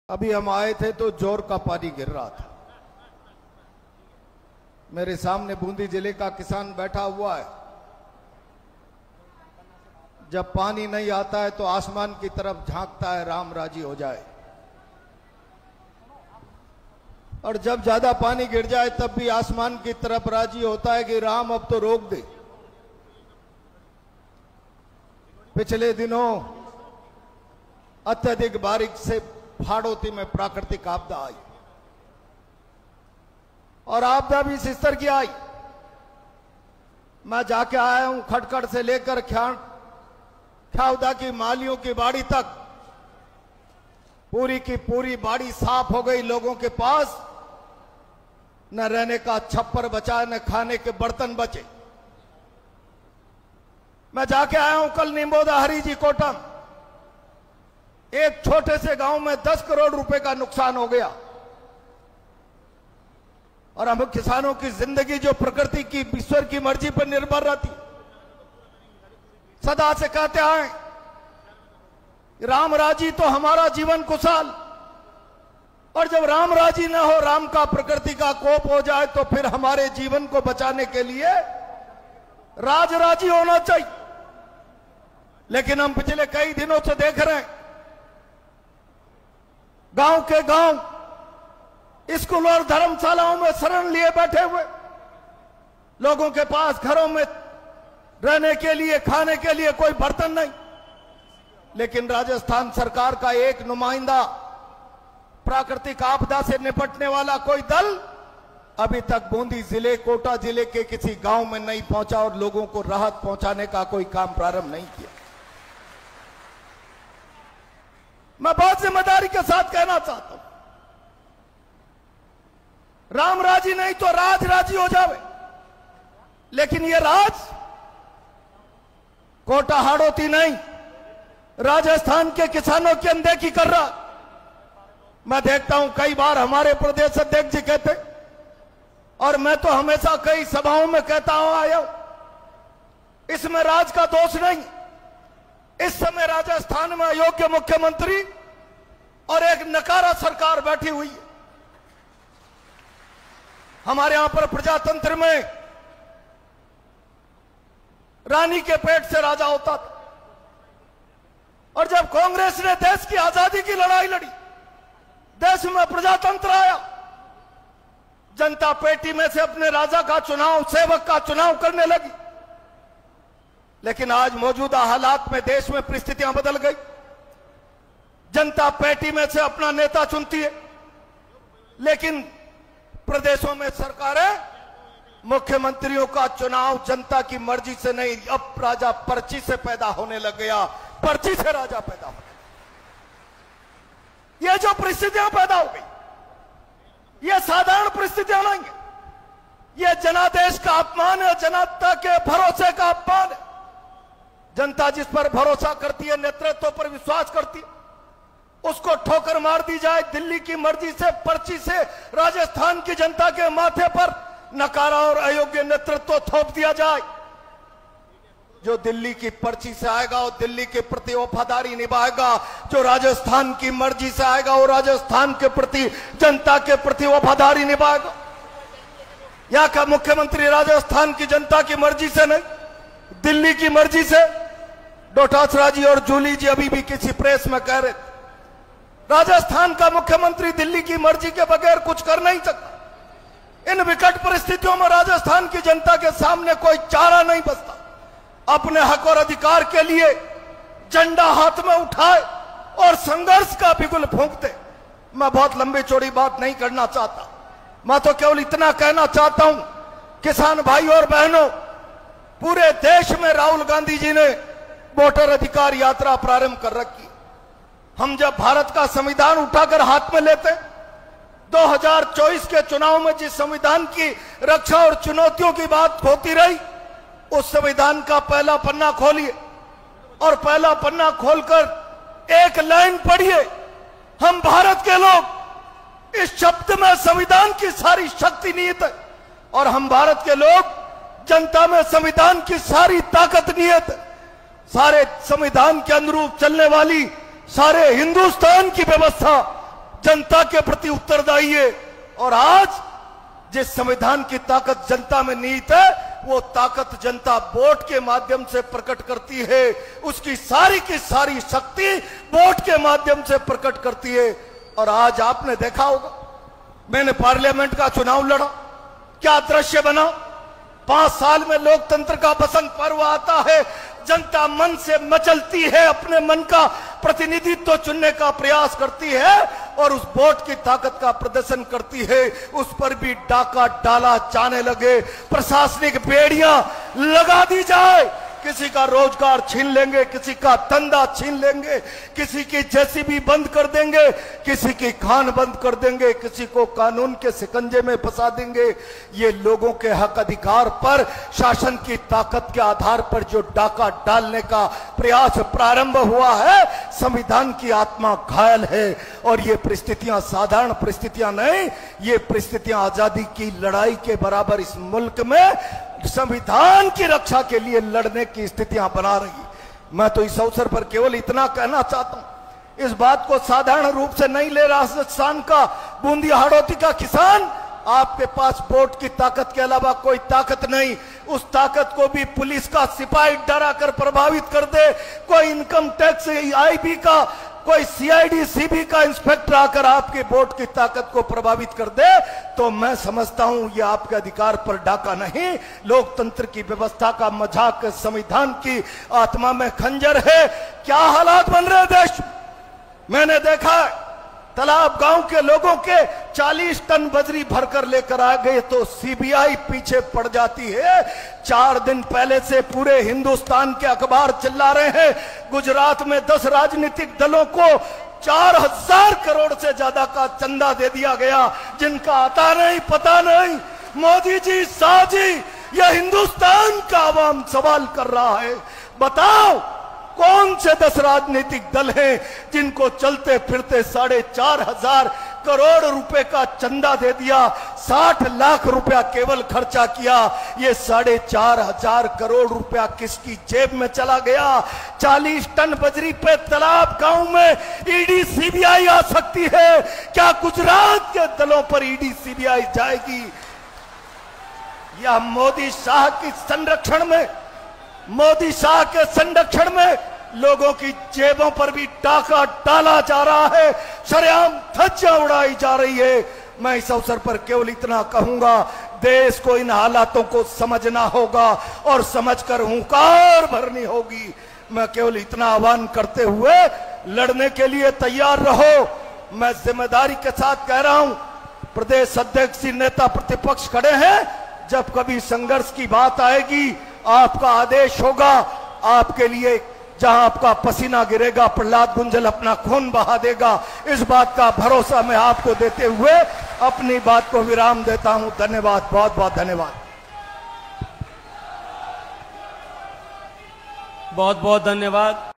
अभी हम आए थे तो जोर का पानी गिर रहा था। मेरे सामने बूंदी जिले का किसान बैठा हुआ है। जब पानी नहीं आता है तो आसमान की तरफ झांकता है, राम राजी हो जाए। और जब ज्यादा पानी गिर जाए तब भी आसमान की तरफ राजी होता है कि राम अब तो रोक दे। पिछले दिनों अत्यधिक बारिश से हाड़ौती में प्राकृतिक आपदा आई और आपदा भी इस स्तर की आई। मैं जाके आया हूं खटखट से लेकर ख्याउदा की मालियों की बाड़ी तक, पूरी की पूरी बाड़ी साफ हो गई। लोगों के पास न रहने का छप्पर बचा, न खाने के बर्तन बचे। मैं जाके आया हूं कल निम्बोदा हरीजी कोटम, एक छोटे से गांव में 10 करोड़ रुपए का नुकसान हो गया। और हम किसानों की जिंदगी जो प्रकृति की, ईश्वर की मर्जी पर निर्भर रहती, सदा से कहते आए राम राजी तो हमारा जीवन खुशहाल। और जब राम राजी ना हो, राम का प्रकृति का कोप हो जाए, तो फिर हमारे जीवन को बचाने के लिए राज राजी होना चाहिए। लेकिन हम पिछले कई दिनों से देख रहे हैं गांव के गांव स्कूल और धर्मशालाओं में शरण लिए बैठे हुए लोगों के पास घरों में रहने के लिए, खाने के लिए कोई बर्तन नहीं। लेकिन राजस्थान सरकार का एक नुमाइंदा, प्राकृतिक आपदा से निपटने वाला कोई दल अभी तक बूंदी जिले, कोटा जिले के किसी गांव में नहीं पहुंचा और लोगों को राहत पहुंचाने का कोई काम प्रारंभ नहीं किया। मैं बहुत जिम्मेदारी के साथ कहना चाहता हूं, राम राजी नहीं तो राज राजी हो जावे। लेकिन ये राज कोटा हाड़ौती नहीं, राजस्थान के किसानों की अनदेखी कर रहा। मैं देखता हूं कई बार हमारे प्रदेश अध्यक्ष जी कहते, और मैं तो हमेशा कई सभाओं में कहता हूं आया हूं, इसमें राज का दोष नहीं। इस समय राजस्थान में अयोग्य मुख्यमंत्री और एक नकारा सरकार बैठी हुई है। हमारे यहां पर प्रजातंत्र में रानी के पेट से राजा होता था, और जब कांग्रेस ने देश की आजादी की लड़ाई लड़ी, देश में प्रजातंत्र आया, जनता पेटी में से अपने राजा का चुनाव, सेवक का चुनाव करने लगी। लेकिन आज मौजूदा हालात में देश में परिस्थितियां बदल गई। जनता पेटी में से अपना नेता चुनती है, लेकिन प्रदेशों में सरकारें मुख्यमंत्रियों का चुनाव जनता की मर्जी से नहीं, अब राजा पर्ची से पैदा होने लग गया, पर्ची से राजा पैदा हो। ये जो परिस्थितियां पैदा हो गई, ये साधारण परिस्थितियां नहीं है, ये जनादेश का अपमान है, जनता के भरोसे का अपमान है। जनता जिस पर भरोसा करती है, नेतृत्व पर विश्वास करती है, उसको ठोकर मार दी जाए। दिल्ली की मर्जी से, पर्ची से राजस्थान की जनता के माथे पर नकारा और अयोग्य नेतृत्व थोप दिया जाए। जो दिल्ली की पर्ची से आएगा वो दिल्ली के प्रति वफादारी निभाएगा, जो राजस्थान की मर्जी से आएगा वो राजस्थान के प्रति, जनता के प्रति वफादारी निभाएगा। यहाँ का मुख्यमंत्री राजस्थान की जनता की मर्जी से नहीं, दिल्ली की मर्जी से। डोटासरा जी और जूली जी अभी भी किसी प्रेस में कह रहे, राजस्थान का मुख्यमंत्री दिल्ली की मर्जी के बगैर कुछ कर नहीं सकता। इन विकट परिस्थितियों में राजस्थान की जनता के सामने कोई चारा नहीं बचता। अपने हक और अधिकार के लिए झंडा हाथ में उठाए और संघर्ष का बिगुल फूंकते। मैं बहुत लंबी चौड़ी बात नहीं करना चाहता, मैं तो केवल इतना कहना चाहता हूं, किसान भाई और बहनों, पूरे देश में राहुल गांधी जी ने वोटर अधिकार यात्रा प्रारंभ कर रखी। हम जब भारत का संविधान उठाकर हाथ में लेते, 2024 के चुनाव में जिस संविधान की रक्षा और चुनौतियों की बात होती रही, उस संविधान का पहला पन्ना खोलिए और पहला पन्ना खोलकर एक लाइन पढ़िए, हम भारत के लोग, इस शब्द में संविधान की सारी शक्ति निहित है। और हम भारत के लोग, जनता में संविधान की सारी ताकत निहित है। सारे संविधान के अनुरूप चलने वाली, सारे हिंदुस्तान की व्यवस्था जनता के प्रति उत्तरदायी है। और आज जिस संविधान की ताकत जनता में निहित है, वो ताकत जनता वोट के माध्यम से प्रकट करती है। उसकी सारी की सारी शक्ति वोट के माध्यम से प्रकट करती है। और आज आपने देखा होगा, मैंने पार्लियामेंट का चुनाव लड़ा, क्या दृश्य बना। 5 साल में लोकतंत्र का बसंत पर्व आता है, जनता मन से मचलती है, अपने मन का प्रतिनिधित्व चुनने का प्रयास करती है और उस वोट की ताकत का प्रदर्शन करती है। उस पर भी डाका डाला जाने लगे, प्रशासनिक बेड़ियां लगा दी जाए, किसी का रोजगार छीन लेंगे, किसी का धंधा छीन लेंगे, किसी की जेसीबी बंद कर देंगे, किसी की खान बंद कर देंगे, किसी को कानून के शिकंजे में फंसा देंगे। ये लोगों के हक अधिकार पर शासन की ताकत के आधार पर जो डाका डालने का प्रयास प्रारंभ हुआ है, संविधान की आत्मा घायल है। और ये परिस्थितियां साधारण परिस्थितियां नहीं, ये परिस्थितियां आजादी की लड़ाई के बराबर इस मुल्क में संविधान की रक्षा के लिए लड़ने की स्थितियां बना रही। मैं तो इस अवसर पर केवल इतना कहना चाहता हूं, इस बात को साधारण रूप से नहीं ले रहा। राजस्थान का बूंदिया हाड़ौती का किसान, आपके पास वोट की ताकत के अलावा कोई ताकत नहीं। उस ताकत को भी पुलिस का सिपाही डरा कर प्रभावित कर दे, कोई इनकम टैक्स आईबी का, कोई सीआईडी सीबी का इंस्पेक्टर आकर आपके वोट की ताकत को प्रभावित कर दे, तो मैं समझता हूं ये आपके अधिकार पर डाका नहीं, लोकतंत्र की व्यवस्था का मजाक, संविधान की आत्मा में खंजर है। क्या हालात बन रहे देश में, मैंने देखा है। तालाब गांव के लोगों के 40 टन बजरी भरकर लेकर आ गए तो सीबीआई पीछे पड़ जाती है। 4 दिन पहले से पूरे हिंदुस्तान के अखबार चिल्ला रहे हैं, गुजरात में 10 राजनीतिक दलों को 4000 करोड़ से ज्यादा का चंदा दे दिया गया, जिनका आता नहीं पता नहीं। मोदी जी, शाह जी, यह हिंदुस्तान का आवाम सवाल कर रहा है, बताओ कौन से 10 राजनीतिक दल हैं जिनको चलते फिरते 4,500 करोड़ रुपए का चंदा दे दिया, 60 लाख रुपया केवल खर्चा किया। ये 4,500 करोड़ रुपया किसकी जेब में चला गया? 40 टन बजरी पे तालाब गांव में ईडी सीबीआई आ सकती है, क्या गुजरात के दलों पर ईडी सीबीआई जाएगी? या मोदी शाह की संरक्षण में, मोदी शाह के संरक्षण में लोगों की जेबों पर भी डाका डाला जा रहा है, सरेआम धज्जियां उड़ाई जा रही है। मैं इस अवसर पर केवल इतना कहूंगा, देश को इन हालातों को समझना होगा और समझकर हुंकार भरनी होगी। मैं केवल इतना आह्वान करते हुए लड़ने के लिए तैयार रहो। मैं जिम्मेदारी के साथ कह रहा हूं, प्रदेश अध्यक्ष नेता प्रतिपक्ष खड़े हैं, जब कभी संघर्ष की बात आएगी आपका आदेश होगा, आपके लिए जहां आपका पसीना गिरेगा प्रहलाद गुंजल अपना खून बहा देगा। इस बात का भरोसा मैं आपको देते हुए अपनी बात को विराम देता हूं। धन्यवाद, बहुत बहुत धन्यवाद। बहुत बहुत धन्यवाद।